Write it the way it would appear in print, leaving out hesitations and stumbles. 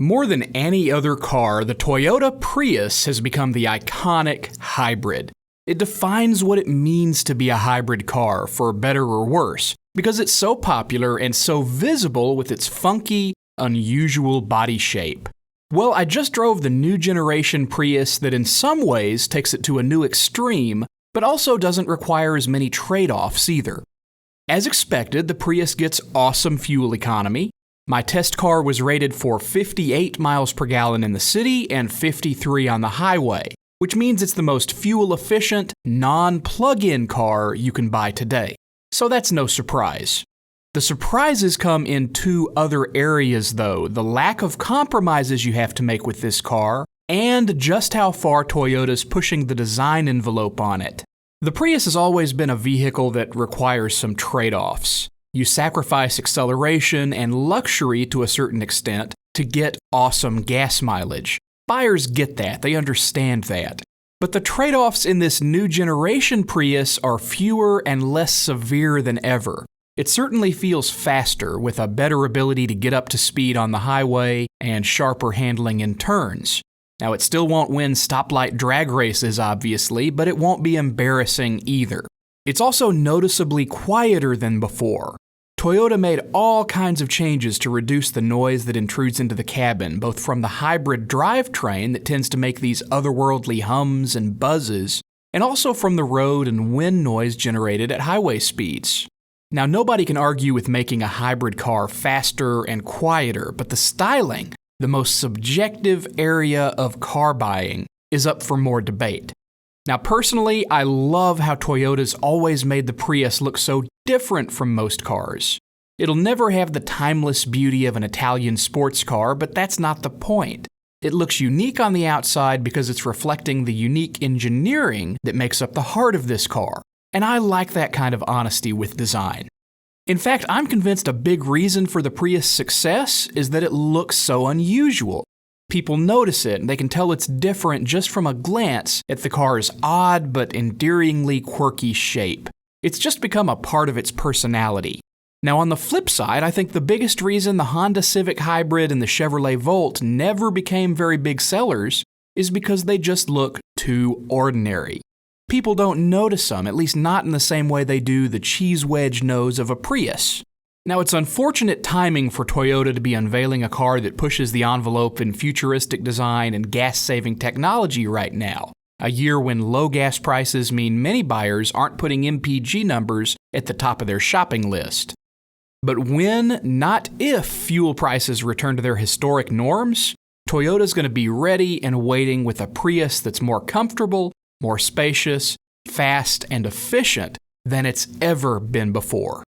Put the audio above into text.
More than any other car, the Toyota Prius has become the iconic hybrid. It defines what it means to be a hybrid car, for better or worse, because it's so popular and so visible with its funky, unusual body shape. Well, I just drove the new generation Prius that in some ways takes it to a new extreme, but also doesn't require as many trade-offs either. As expected, the Prius gets awesome fuel economy. My test car was rated for 58 miles per gallon in the city and 53 on the highway, which means it's the most fuel-efficient, non-plug-in car you can buy today. So that's no surprise. The surprises come in two other areas though, the lack of compromises you have to make with this car, and just how far Toyota's pushing the design envelope on it. The Prius has always been a vehicle that requires some trade-offs. You sacrifice acceleration and luxury to a certain extent to get awesome gas mileage. Buyers get that, they understand that. But the trade-offs in this new generation Prius are fewer and less severe than ever. It certainly feels faster, with a better ability to get up to speed on the highway and sharper handling in turns. Now, it still won't win stoplight drag races, obviously, but it won't be embarrassing either. It's also noticeably quieter than before. Toyota made all kinds of changes to reduce the noise that intrudes into the cabin, both from the hybrid drivetrain that tends to make these otherworldly hums and buzzes, and also from the road and wind noise generated at highway speeds. Now, nobody can argue with making a hybrid car faster and quieter, but the styling, the most subjective area of car buying, is up for more debate. Now, personally, I love how Toyota's always made the Prius look so different from most cars. It'll never have the timeless beauty of an Italian sports car, but that's not the point. It looks unique on the outside because it's reflecting the unique engineering that makes up the heart of this car, and I like that kind of honesty with design. In fact, I'm convinced a big reason for the Prius' success is that it looks so unusual. People notice it, and they can tell it's different just from a glance at the car's odd but endearingly quirky shape. It's just become a part of its personality. Now, on the flip side, I think the biggest reason the Honda Civic Hybrid and the Chevrolet Volt never became very big sellers is because they just look too ordinary. People don't notice them, at least not in the same way they do the cheese wedge nose of a Prius. Now, it's unfortunate timing for Toyota to be unveiling a car that pushes the envelope in futuristic design and gas-saving technology right now, a year when low gas prices mean many buyers aren't putting MPG numbers at the top of their shopping list. But when, not if, fuel prices return to their historic norms, Toyota's going to be ready and waiting with a Prius that's more comfortable, more spacious, fast, and efficient than it's ever been before.